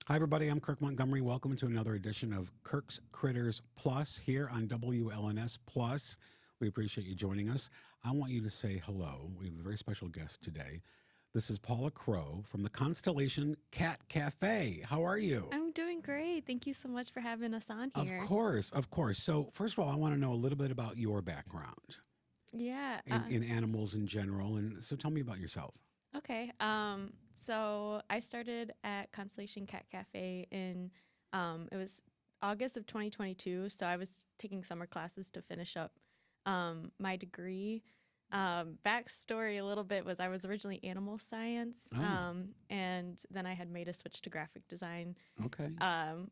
Hi, everybody. I'm Kirk Montgomery. Welcome to another edition of Kirk's Critters Plus here on WLNS Plus. We appreciate you joining us. I want you to say hello. We have a very special guest today. This is Paula Crow from the Constellation Cat Cafe. How are you? I'm doing great. Thank you so much for having us on Of here. course, of course. So, first of all, I want to know a little bit about your background Yeah. in animals in general. And so, tell me about yourself. Okay. So I started at Constellation Cat Cafe in it was August of 2022. So I was taking summer classes to finish up my degree. Backstory a little bit was I was originally animal science, Oh, and then I had made a switch to graphic design. okay.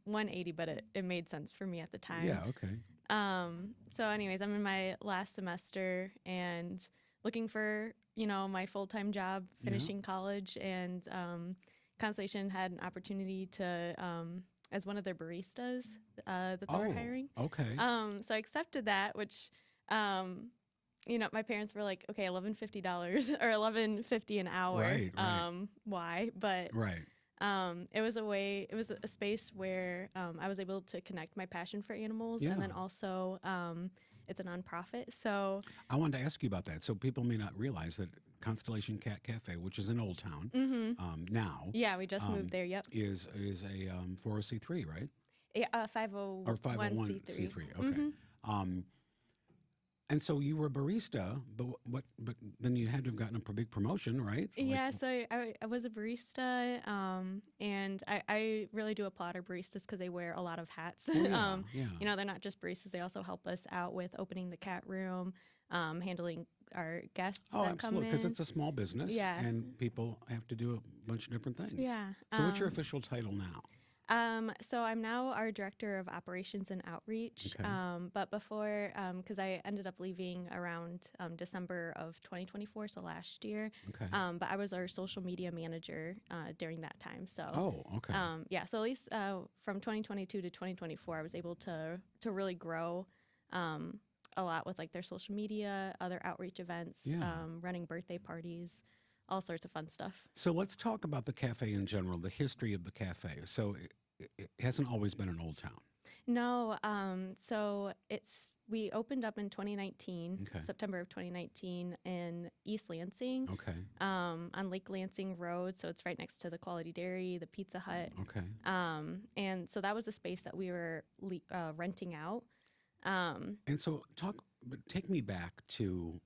180, but it made sense for me at the time. Yeah, okay. So anyways, I'm in my last semester and looking for, my full-time job, Yeah. finishing college, and Constellation had an opportunity to as one of their baristas that they were Oh, hiring. okay. So I accepted that, which my parents were like, okay, $11.50 or $11.50 an hour. Right, right. Why? But Right. it was a space where I was able to connect my passion for animals, Yeah. and then also it's a nonprofit. So, I wanted to ask you about that. So people may not realize that Constellation Cat Cafe, which is in Old Town now, yeah, we just moved um, there. Yep. is a 401c3, right? Yeah, Or 501c3. 501c3. Okay. Um, and so you were a barista, but But then you had to have gotten a big promotion, right? Yeah, so I was a barista, and I really do applaud our baristas because they wear a lot of hats. Oh yeah, yeah. They're not just baristas; they also help us out with opening the cat room, handling our guests Oh, that come absolutely. Because in. it's a small business, Yeah, and people have to do a bunch of different things. yeah. So what's your official title now? So I'm now our director of operations and outreach. Okay. But before, because I ended up leaving around December of 2024, so last year. Okay. But I was our social media manager during that time. So, Oh, okay. yeah. So at least from 2022 to 2024, I was able to really grow. A lot with like their social media, other outreach events, Yeah. running birthday parties, all sorts of fun stuff. So let's talk about the cafe in general, the history of the cafe. So it hasn't always been an Old Town. No, so we opened up in 2019, Okay. September of 2019 in East Lansing, Okay. on Lake Lansing Road. So it's right next to the Quality Dairy, the Pizza Hut. Okay. And so that was a space that we were renting out. And so but take me back to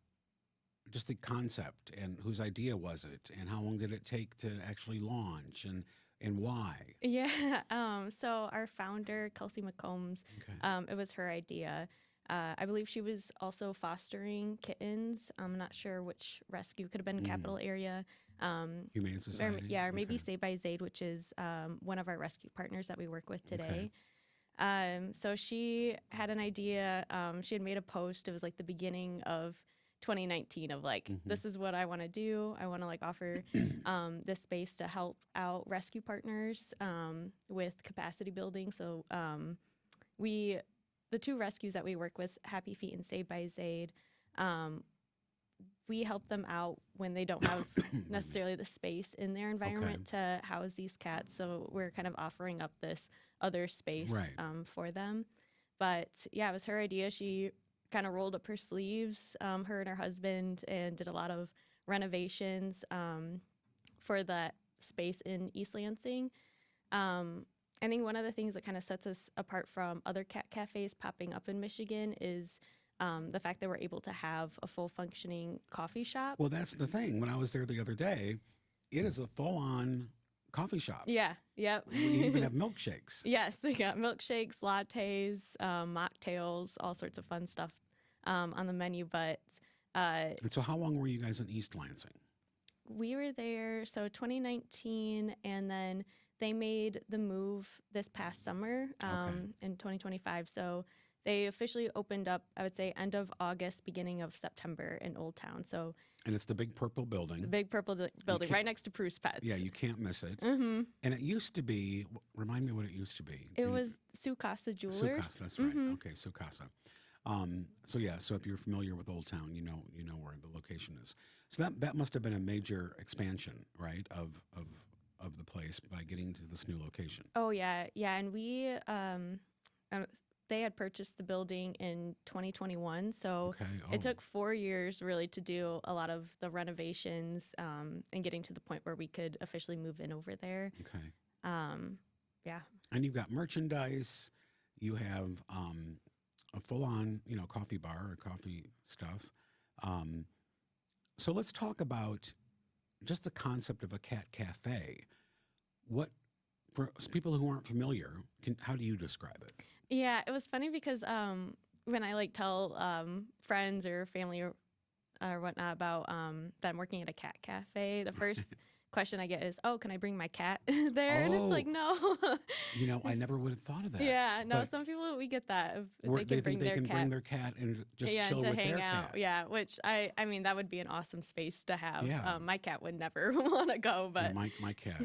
just the concept and whose idea was it and how long did it take to actually launch and why? Yeah. So our founder, Kelsey McCombs, Okay. it was her idea. I believe she was also fostering kittens. I'm not sure which rescue could have been Capital Area. Humane Society. Or maybe Okay. Saved by Zaid, which is one of our rescue partners that we work with today. Okay. So she had an idea. She had made a post. It was like the beginning of 2019 of like, this is what I want to do. I want to like offer this space to help out rescue partners with capacity building. So the two rescues that we work with, Happy Feet and Saved by Zaid, we help them out when they don't have necessarily the space in their environment to house these cats. So we're kind of offering up this other space Right. for them. But yeah, it was her idea. She kind of rolled up her sleeves, her and her husband, and did a lot of renovations for that space in East Lansing. I think one of the things that kind of sets us apart from other cat cafes popping up in Michigan is the fact that we're able to have a full functioning coffee shop. Well, that's the thing. When I was there the other day, it is a full-on coffee shop. Yeah, yep. We even have milkshakes. Yes, we got milkshakes, lattes, mocktails, all sorts of fun stuff on the menu. But And so how long were you guys in East Lansing? we were there, so 2019, and then they made the move this past summer in 2025. So they officially opened up, I would say, end of August, beginning of September in Old Town. So And it's the big purple building. the big purple building right next to Proust Pets. Yeah, you can't miss it. Mm-hmm. And it used to be, remind me what it used to be. It was Sukasa Jewelers. Sukasa, that's right. Okay, Sukasa. So if you're familiar with Old Town, you know where the location is. So that must have been a major expansion, right, of of the place by getting to this new location. Oh yeah, yeah, and we uh, they had purchased the building in 2021, so Okay. it Oh, took 4 years really to do a lot of the renovations and getting to the point where we could officially move in over there. okay. Um, yeah, And you've got merchandise. You have a full-on, coffee bar or coffee stuff. Um, so let's talk about just the concept of a cat cafe. What for people who aren't familiar, how do you describe it? yeah, it was funny because when I like tell friends or family or whatnot about that I'm working at a cat cafe, the first question I get is, "Oh, can I bring my cat there?" And it's Oh, like, "No." I never would have thought of that. Yeah, no, But some people we get that if they they can think bring they their can bring cat. their cat and just Yeah, and chill to with hang their out. cat. Yeah, which I mean that would be an awesome space to have. Yeah. My cat would never want to go, Yeah, but my cat,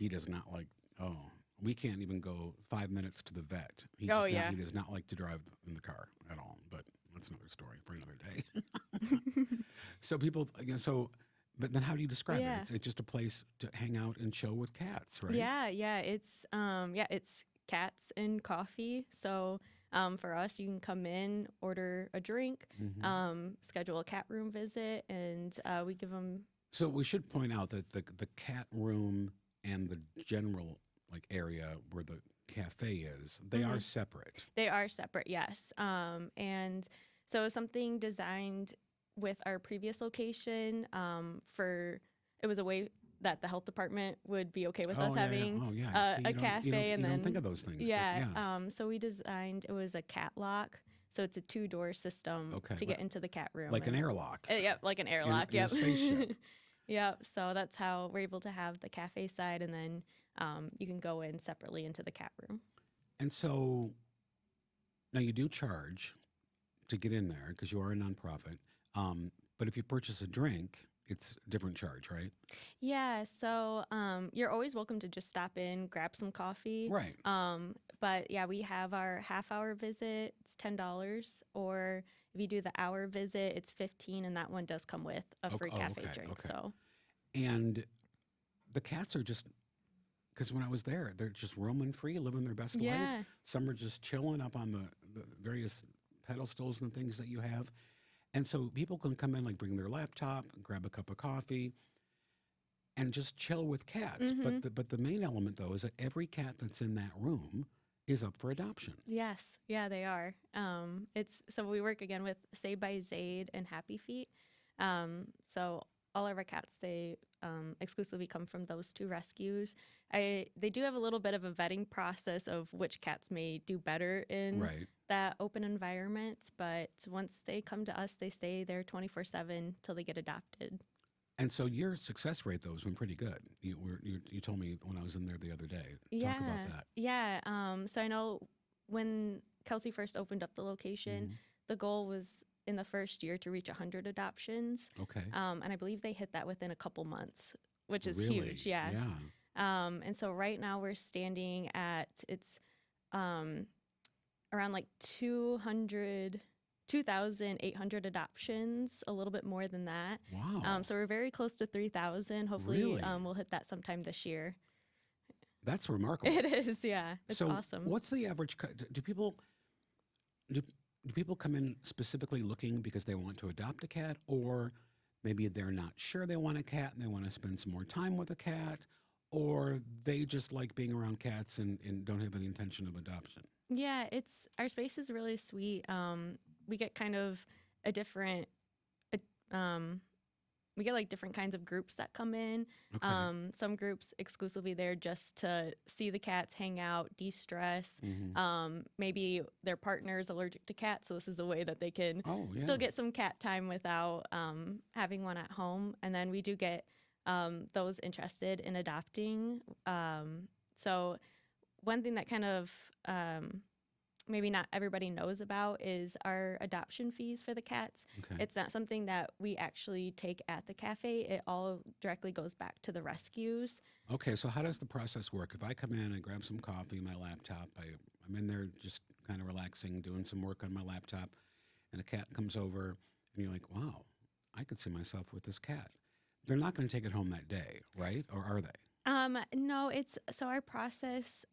he does not like. Oh, we can't even go 5 minutes to the vet. oh yeah. He does not like to drive in the car at all. But that's another story for another day. So people, but then how do you describe it? Yeah. It's just a place to hang out and chill with cats, right? Yeah, it's cats and coffee. So for us, you can come in, order a drink, Hmm. schedule a cat room visit, and we give them. So we should point out that the cat room and the general area where the cafe is, they are separate. They are separate, yes. And so something designed with our previous location for it was a way that the health department would be okay with us Oh yeah, yeah. having Oh yeah. See, a cafe, and you don't think then of those things, but yeah. yeah. So we designed it was a cat lock, so it's a two-door system Okay, to get into the cat room. like an and- airlock Yep, like an airlock. in a Yep. spaceship. Yep. So that's how we're able to have the cafe side, and then you can go in separately into the cat room. And so now you do charge to get in there because you are a nonprofit. But if you purchase a drink, it's a different charge, right? Yeah, so you're always welcome to just stop in, grab some coffee. Right. But yeah, we have our half-hour visit. It's $10, or if you do the hour visit, it's 15, and that one does come with a free cafe okay, drink. okay. So And the cats are just, because when I was there, they're just roaming free, living their best life. yeah, Some are just chilling up on the various pedestals and things that you have. And so people can come in, bring their laptop, grab a cup of coffee, and just chill with cats. But the main element, though, is that every cat that's in that room is up for adoption. yes, yeah, they are. It's so we work again with Saved by Zaid and Happy Feet. So all of our cats, they exclusively come from those two rescues. They do have a little bit of a vetting process of which cats may do better in Right. that open environment, but once they come to us, they stay there 24/7 till they get adopted. And so your success rate, though, has been pretty good. You told me when I was in there the other day. Yeah, Talk about that. yeah. So I know when Kelsey first opened up the location, the goal was in the first year to reach 100 adoptions. Okay. And I believe they hit that within a couple months, which is Really? huge. Yes. Yeah. And so right now we're standing at around 2,800 adoptions, a little bit more than that. Wow. So we're very close to 3,000. Hopefully, Really? we'll hit that sometime this year. That's remarkable. It is, yeah. It's So awesome. what's the average? Do people do people come in specifically looking because they want to adopt a cat, or maybe they're not sure they want a cat and they want to spend some more time with a cat, or they just like being around cats and don't have any intention of adoption? Yeah, it's our space is really sweet. We get kind of a different, we get different kinds of groups that come in. Okay. Some groups exclusively there just to see the cats, hang out, de-stress. Maybe their partner's allergic to cats, so this is a way that they can Oh yeah. still get some cat time without having one at home. And then we do get those interested in adopting. So one thing that kind of maybe not everybody knows about is our adoption fees for the cats. Okay. It's not something that we actually take at the cafe. It all directly goes back to the rescues. Okay, so how does the process work? If I come in and grab some coffee, my laptop, I'm in there just kind of relaxing, doing some work on my laptop, and a cat comes over, and you're like, wow, I could see myself with this cat. They're not going to take it home that day, right? Or are they? No, it's so our process.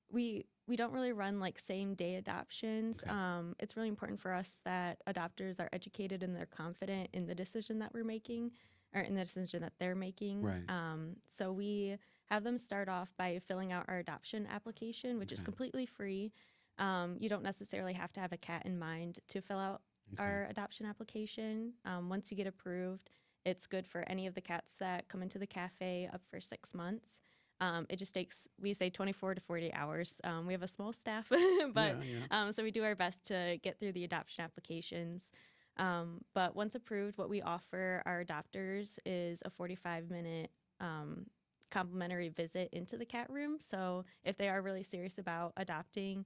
We don't really run like same day adoptions. Okay. It's really important for us that adopters are educated and they're confident in the decision that we're making, or in the decision that they're making. Right. So we have them start off by filling out our adoption application, which is Okay. completely free. You don't necessarily have to have a cat in mind to fill out Okay. our adoption application. Once you get approved, it's good for any of the cats that come into the cafe up for 6 months. It just takes, we say 24 to 40 hours. We have a small staff, but Yeah. Yeah. so we do our best to get through the adoption applications. But once approved, what we offer our adopters is a 45-minute complimentary visit into the cat room. So if they are really serious about adopting,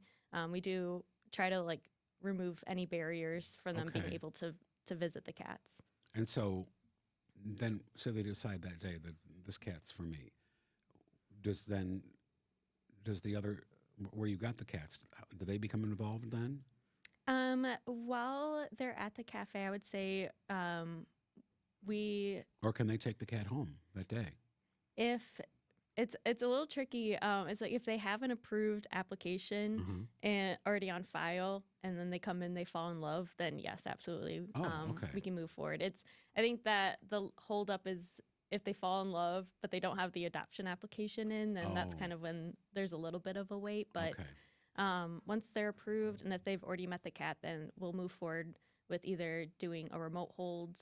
we do try to like remove any barriers for them being Okay. able to visit the cats. And so then, so they decide that day that this cat's for me. Does then, does the other, where you got the cats, do they become involved then? While they're at the cafe, I would say we Or can they take the cat home that day? if it's a little tricky. It's like if they have an approved application Uh-huh. and already on file, and then they come in, they fall in love, then yes, absolutely, Oh, okay. we can move forward. I think that the holdup is if they fall in love, but they don't have the adoption application in, then that's Oh. kind of when there's a little bit of a wait. But Okay. once they're approved, and if they've already met the cat, then we'll move forward with either doing a remote hold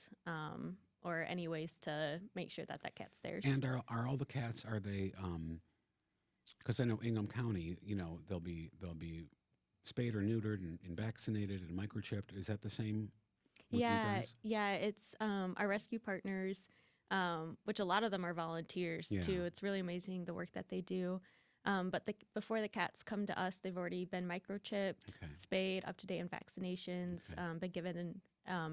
or any ways to make sure that that cat's theirs. And are all the cats, are they, because I know Ingham County, they'll be spayed or neutered and vaccinated and microchipped. Is that the same with you Yeah, guys? yeah, it's our rescue partners, which a lot of them are volunteers Yeah. too. It's really amazing the work that they do. But before the cats come to us, they've already been microchipped, Okay. spayed, up to date on vaccinations, Okay. been given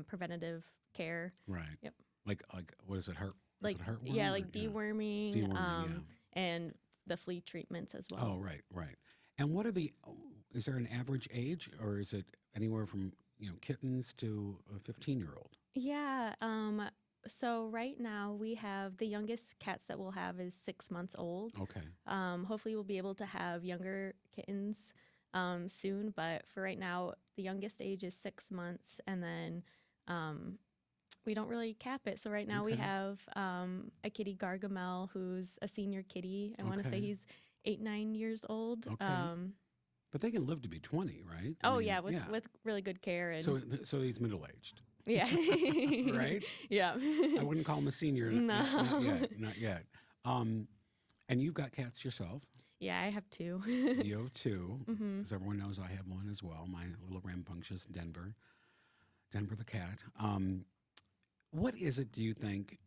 preventative care. Right. Yep. Like what is it? Like Is it heartworm? yeah, or- like deworming, Deworming, and the flea treatments as well. Oh, right, right. And what are is there an average age, or is it anywhere from, kittens to a 15-year-old? Yeah. So right now we have the youngest cats that we'll have is 6 months old. Okay. Hopefully we'll be able to have younger kittens soon, but for right now, the youngest age is 6 months, and then we don't really cap it. So right now we Okay. have a kitty Gargamel who's a senior kitty. I want to say Okay. he's 8, 9 years old. Okay. But they can live to be 20, right? Oh yeah, with really good care and So he's middle-aged, yeah, right? yeah. I wouldn't call him a senior. No. Not yet. Not yet. And you've got cats yourself. Yeah, I have two. You have two. Mhm. As everyone knows, I have one as well. My little rambunctious Denver the cat. What is it, do you think,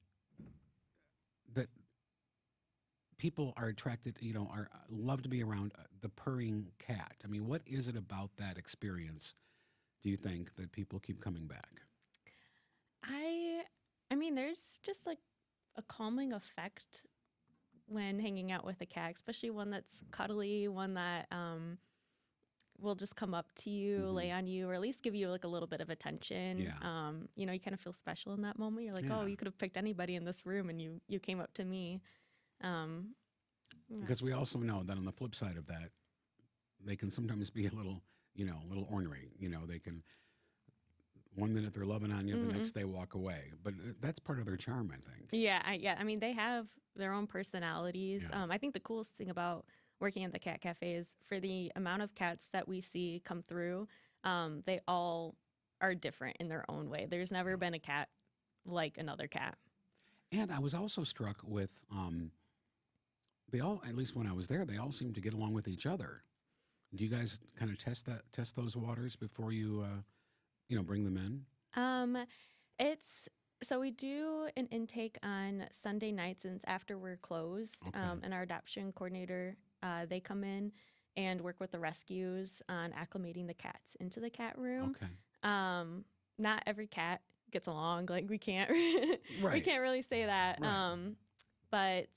that people are attracted, are love to be around the purring cat? I mean, what is it about that experience, do you think, that people keep coming back? I mean, there's just like a calming effect when hanging out with a cat, especially one that's cuddly, one that will just come up to you, Mhm. lay on you, or at least give you like a little bit of attention. Yeah. You kind of feel special in that moment. You're like, Yeah. oh, you could have picked anybody in this room, and you came up to me. Yeah. Because we also know that on the flip side of that, they can sometimes be a little ornery. They can, one minute they're loving on you, the next they walk away. But that's part of their charm, I think. Yeah, I mean, they have their own personalities. Yeah. I think the coolest thing about working at the Cat Cafe is for the amount of cats that we see come through, they all are different in their own way. There's never been a cat like another cat. And I was also struck with, they all, at least when I was there, they all seem to get along with each other. Do you guys kind of test those waters before you, bring them in? So we do an intake on Sunday nights, and it's after we're closed. Okay. And our adoption coordinator, they come in and work with the rescues on acclimating the cats into the cat room. Okay. Not every cat gets along. Like we can't, we Right. can't really say that. Right. But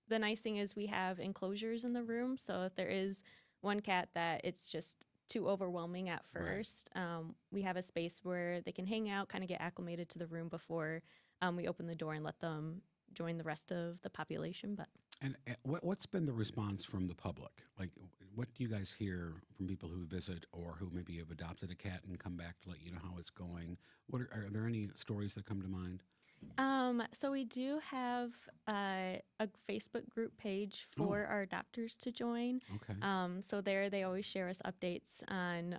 the nice thing is we have enclosures in the room. So if there is one cat that it's just too overwhelming at Right. first, we have a space where they can hang out, kind of get acclimated to the room before we open the door and let them join the rest of the population. But And what's been the response from the public? Like, what do you guys hear from people who visit or who maybe have adopted a cat and come back to let you know how it's going? Are there any stories that come to mind? so we do have a Facebook group page Oh, for our adopters to join. okay. So there they always share us updates on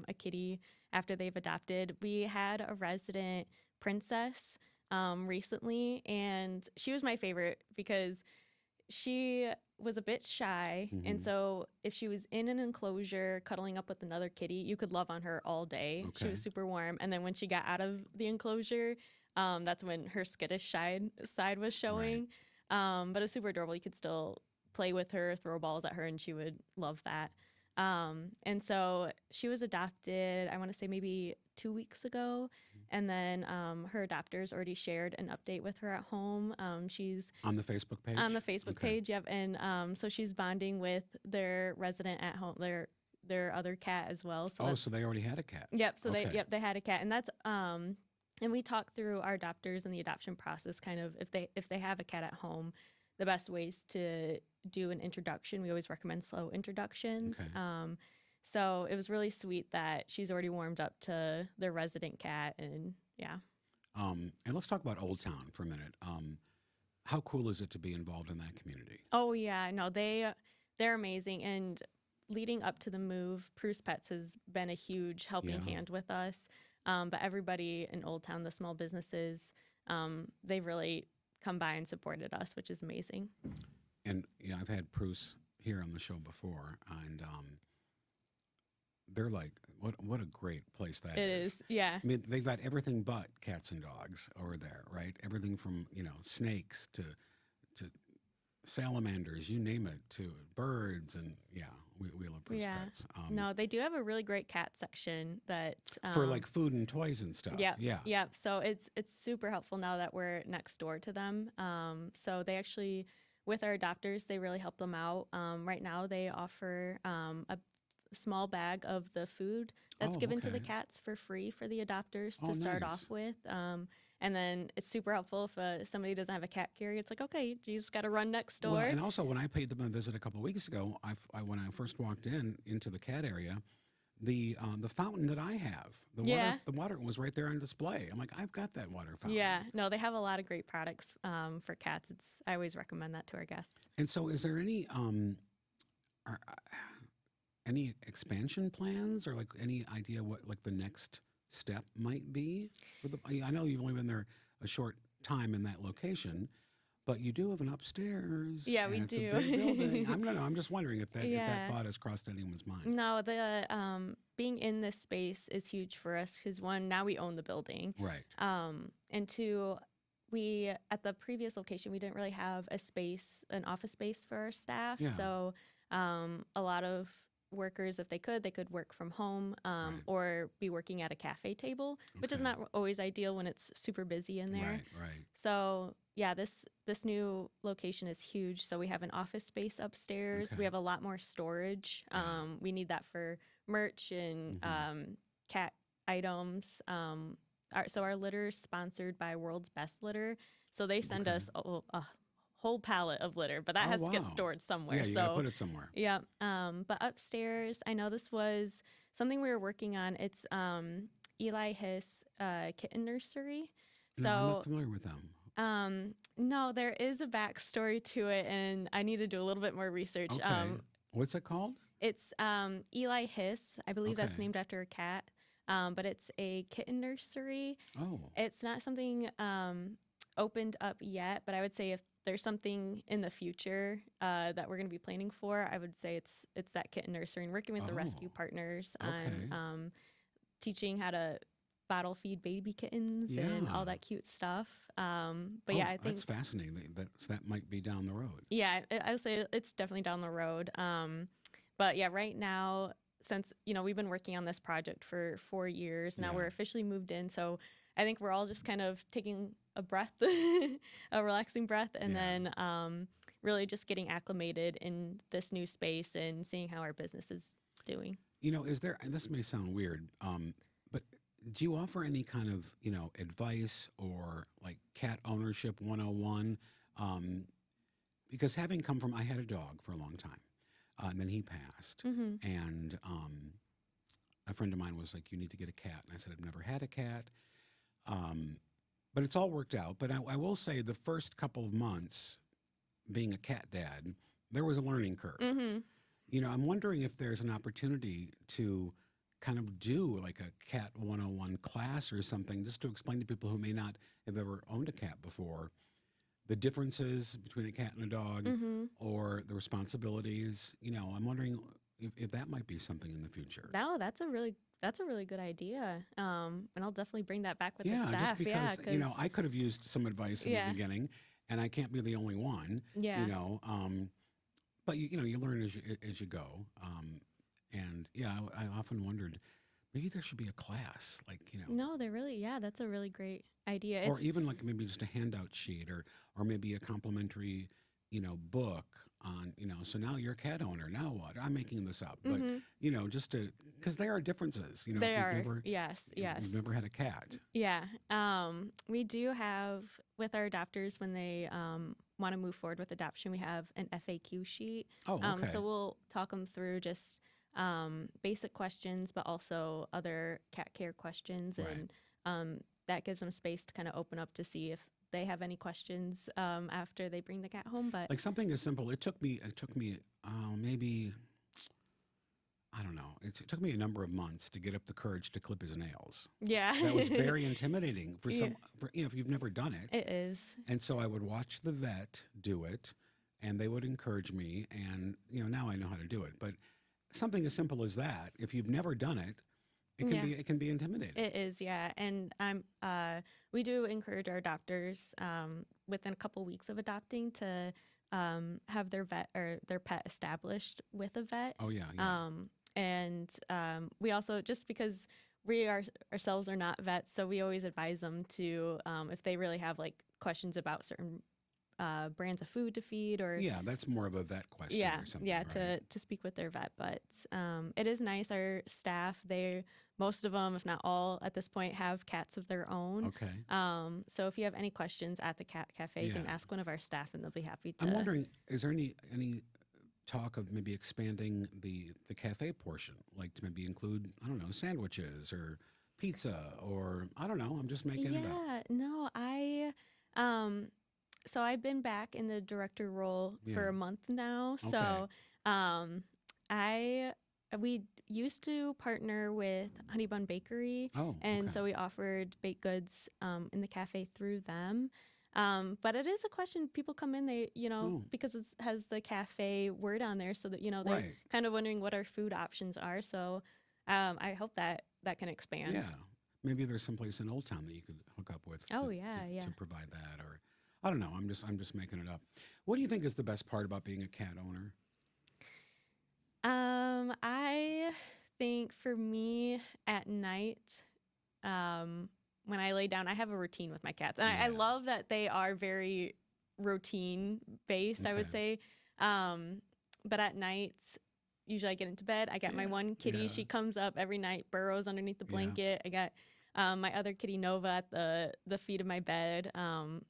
a kitty after they've adopted. We had a resident princess recently, and she was my favorite because she was a bit shy. And Hmm. so if she was in an enclosure cuddling up with another kitty, you could love on her all day. She Okay. was super warm. And then when she got out of the enclosure, that's when her skittish side was Right. showing. But it was super adorable. You could still play with her, throw balls at her, and she would love that. And so she was adopted, I want to say maybe 2 weeks ago. And then her adopters already shared an update with her at home. She's On the Facebook page? on the Facebook Okay. page, yep. And so she's bonding with their resident at home, their other cat as well. So Oh, that's so they already had a cat. yep. So Okay. they had a cat, and that's and we talk through our adopters and the adoption process. Kind of if they have a cat at home, the best ways to do an introduction. We always recommend slow introductions. Okay. So it was really sweet that she's already warmed up to their resident cat, and yeah. And let's talk about Old Town for a minute. How cool is it to be involved in that community? Oh yeah, no, they're amazing. And leading up to the move, Pruce Pets has been a huge helping Yeah. hand with us. But everybody in Old Town, the small businesses, they've really come by and supported us, which is amazing. And I've had Bruce here on the show before, and they're like, what a great place that It is. is, yeah. I mean, they've got everything but cats and dogs over there, right? Everything from snakes to salamanders, you name it, to birds, and yeah, we love Bruce Yeah. Pets. No, they do have a really great cat section that For like food and toys and stuff. Yep. Yeah. Yep. So it's super helpful now that we're next door to them. So they actually, with our adopters, they really help them out. Right now, they offer a small bag of the food that's Oh, given to the okay. cats for free for the adopters Oh, to start nice. off with. And then it's super helpful if somebody doesn't have a cat carrier. It's like, okay, you just got to run next door. Well, and also when I paid them a visit a couple of weeks ago, when I first walked into the cat area, the fountain that I have, Yeah. the water was right there on display. I'm like, I've got that water fountain. Yeah, no, they have a lot of great products for cats. I always recommend that to our guests. And so, is there are, any expansion plans or like any idea what like the next step might be? I know you've only been there a short time in that location, but you do have an upstairs. Yeah, and we it's do. a big building. I'm just wondering if that Yeah. thought has crossed anyone's mind. No, the being in this space is huge for us because one, now we own the building, Right. and two, we at the previous location we didn't really have an office space for our staff. Yeah. So a lot of workers, if they could work from home Right. or be working at a cafe table, which is Okay. not always ideal when it's super busy in there. Right. Right. So yeah, this new location is huge. So we have an office space upstairs. Okay. We have a lot more storage. Yeah. We need that for merch and Mhm. cat items. Our litter is sponsored by World's Best Litter. So they send Okay. us a whole pallet of litter, but that Oh, has to get wow. stored somewhere. Yeah, you got to So put it somewhere. yeah. But upstairs, I know this was something we were working on. It's Eli Hiss Kitten Nursery. No, I'm not So familiar with them. no, there is a backstory to it, and I need to do a little bit more research. Okay. What's it called? It's Eli Hiss. I believe that's Okay. named after a cat. But it's a kitten nursery. Oh. It's not something opened up yet, but I would say if there's something in the future that we're going to be planning for, I would say it's that kitten nursery and working with the rescue Oh, partners okay. on teaching how to bottle feed baby kittens and all Yeah. that cute stuff. But Oh, yeah, I think that's fascinating. That might be down the road. yeah, I would say it's definitely down the road. But yeah, right now, since we've been working on this project for 4 years now, Yeah. we're officially moved in. So I think we're all just kind of taking a breath, a relaxing breath, and Yeah. then really just getting acclimated in this new space and seeing how our business is doing. Is there, and this may sound weird, but do you offer any kind of, advice or like cat ownership 101? Um, because having come from, I had a dog for a long time, and then he passed, Mm-hmm. and a friend of mine was like, "You need to get a cat," and I said, "I've never had a cat." Um, but it's all worked out. But I will say, the first couple of months being a cat dad, there was a learning curve. Mm-hmm. I'm wondering if there's an opportunity to kind of do like a cat 101 class or something, just to explain to people who may not have ever owned a cat before the differences between a cat and a dog, Mm-hmm. or the responsibilities. I'm wondering if that might be something in the future. No, that's a really good idea. And I'll definitely bring that back with the Yeah, just staff. Yeah, because, because I could have used some advice in the yeah, beginning, and I can't be the only one, you yeah. know. But you learn as you go. And yeah, I often wondered, maybe there should be a class, like, No, they're really yeah. That's a really great idea. or It's even like maybe just a handout sheet, or maybe a complimentary, book on, so now you're a cat owner. Now what? I'm making this up, but mm-hmm. just to, because there are differences, They if you've are never yes, if you've yes. never had a cat. Yeah. We do have with our adopters when they want to move forward with adoption, we have an FAQ sheet. Oh, okay, So we'll talk them through just basic questions, but also other cat care questions, right. and that gives them space to kind of open up to see if they have any questions after they bring the cat home. But Like something as simple. It took me maybe, I don't know. It took me a number of months to get up the courage to clip his nails. yeah, That was very intimidating for Yeah. if you've never done it. it is. And so I would watch the vet do it, and they would encourage me. And now I know how to do it. But something as simple as that, if you've never done it, Yeah. it can be intimidating. It is, yeah, and we do encourage our adopters within a couple weeks of adopting to have their vet or their pet established with a vet. Oh yeah, yeah, And we also just because ourselves are not vets, so we always advise them to if they really have like questions about certain brands of food to feed or yeah. That's more of a vet question yeah, or something, yeah, right? to speak with their vet. But it is nice. Our staff, most of them, if not all, at this point, have cats of their own. Okay. So if you have any questions at the cat cafe, you can Yeah. ask one of our staff, and they'll be happy to. I'm wondering, is there any talk of maybe expanding the cafe portion, like to maybe include, I don't know, sandwiches or pizza, or I don't know. I'm just making it up. Yeah, no, um, so I've been back in the director role for Yeah. a month now. Okay. So, I we used to partner with Honey Bun Bakery, Oh, and okay. so we offered baked goods in the cafe through them. But it is a question people come in, Oh. because it has the cafe word on there, so that they're Right. kind of wondering what our food options are. So, I hope that can expand. Yeah. Maybe there's someplace in Old Town that you could hook up with Oh yeah, yeah. to provide that, or I don't know. I'm just making it up. What do you think is the best part about being a cat owner? I think for me at night, when I lay down, I have a routine with my cats, and I Yeah. love that they are very routine based. I would Okay. say, but at night, usually I get into bed. I got my Yeah. one kitty. Yeah. She comes up every night, burrows underneath the Yeah. blanket. I got my other kitty Nova at the feet of my bed.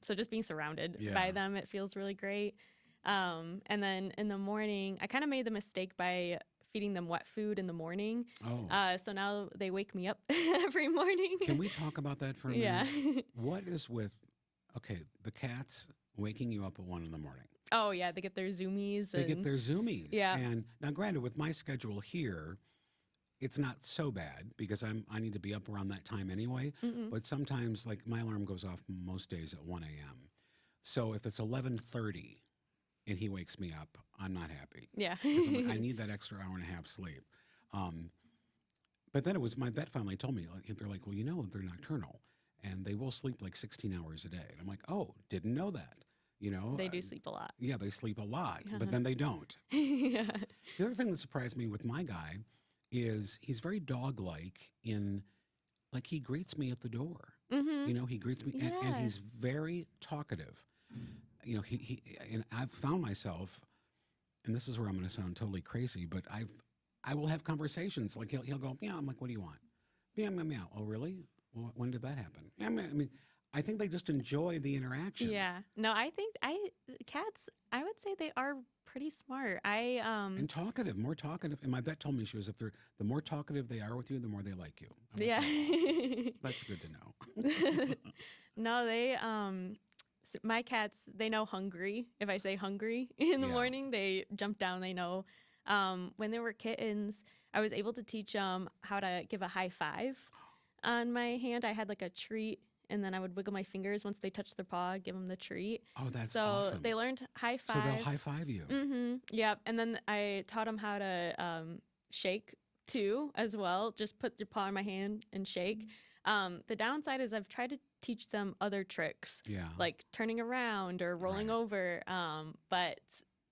So just being surrounded by Yeah. them, it feels really great. And then in the morning, I kind of made the mistake by feeding them wet food in the morning. Oh. So now they wake me up every morning. Can we talk about that for a Yeah. minute? What is with, okay, the cats waking you up at 1 in the morning? Oh yeah, they get their zoomies. They get And their zoomies. yeah. And now, granted, with my schedule here, it's not so bad because I need to be up around that time anyway. Mm-mm. But sometimes, like, my alarm goes off most days at 1 a.m. So if it's 11:30 and he wakes me up, I'm not happy Yeah. because I need that extra hour and a half sleep. Um, but then it was my vet finally told me, like, they're like, well, they're nocturnal and they will sleep like 16 hours a day. And I'm like, oh, didn't know that. They do sleep a lot. Yeah, they sleep a lot, Uh-huh. but then they don't. Yeah. The other thing that surprised me with my guy is he's very dog-like in, like, he greets me at the door. Mm-hmm. He greets me, and Yeah. he's very talkative. He and I've found myself, and this is where I'm going to sound totally crazy, but I will have conversations like he'll go, yeah. I'm like, what do you want? Meow meow meow. Oh really? Well, when did that happen? Yeah, I mean, I think they just enjoy the interaction. Yeah. No, I think cats, I would say they are pretty smart. And talkative, more talkative. And my vet told me, she was, if they're, the more talkative they are with you, the more they like you. I'm like, yeah. "Oh, that's good to know." No, they my cats, they know hungry. If I say hungry in the Yeah. morning, they jump down, they know. When they were kittens, I was able to teach them how to give a high five on my hand. I had like a treat, and then I would wiggle my fingers once they touched their paw, give them the treat. Oh, that's So awesome. they learned high So they'll five. high five you. Mm-hmm. Yep. And then I taught them how to shake too, as well. Just put your paw in my hand and shake. The downside is I've tried to teach them other tricks, Yeah. like turning around or rolling Right. over. But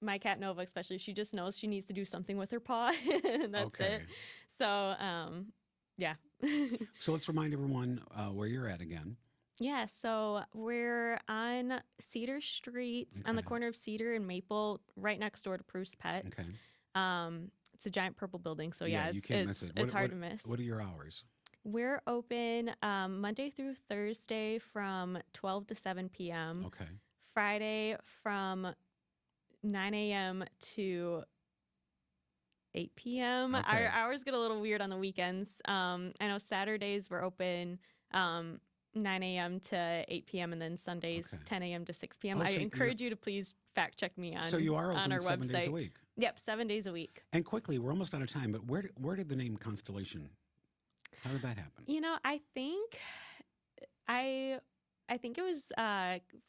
my cat Nova, especially, she just knows she needs to do something with her paw, and that's Okay. it. So, yeah. So let's remind everyone where you're at again. Yeah, so we're on Cedar Street, on the Okay. corner of Cedar and Maple, right next door to Bruce Pets. Okay. It's a giant purple building, so Yeah, yeah, you can't miss it. it's hard to miss. What are your hours? We're open Monday through Thursday from 12 to 7 p.m. Okay. Friday from 9 a.m. to 8 p.m. Okay. Our hours get a little weird on the weekends. I know Saturdays we're open 9 a.m. to 8 p.m. and then Sundays Okay. 10 a.m. to 6 p.m. Oh, I so you're- encourage you to please fact check me on, So you are on open our 7 website. days a week. Yep, 7 days a week. And quickly, we're almost out of time, but where did the name Constellation, how did that happen? You know, I think it was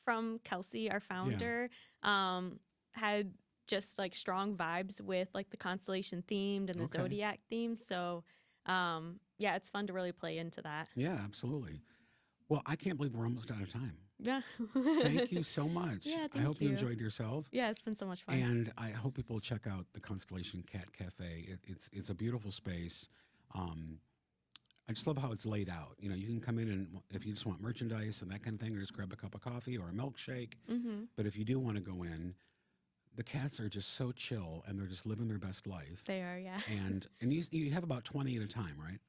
from Kelsey, our founder. Had just like strong vibes with like the constellation themed and the Okay. zodiac theme. So yeah, it's fun to really play into that. Yeah, absolutely. Well, I can't believe we're almost out of time. Yeah. Thank you so much. Yeah, I hope thank you you. enjoyed yourself. Yeah, it's been so much fun. And I hope people check out the Constellation Cat Cafe. It's a beautiful space. I just love how it's laid out. You know, you can come in and if you just want merchandise and that kind of thing, or just grab a cup of coffee or a milkshake. Mm-hmm. But if you do want to go in, the cats are just so chill and they're just living their best life. They are, yeah. And you have about 20 at a time, right?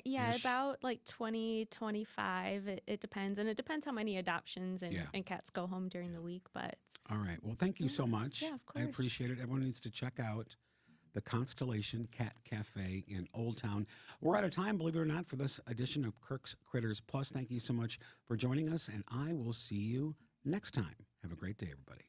Yeah, Ish. about like 20, 25. It depends. And it depends how many adoptions and, Yeah. and cats go home during the week. But All right. Well, thank you so much. Yeah, of I course. appreciate it. Everyone needs to check out the Constellation Cat Cafe in Old Town. We're out of time, believe it or not, for this edition of Kirk's Critters Plus. Thank you so much for joining us, and I will see you next time. Have a great day, everybody.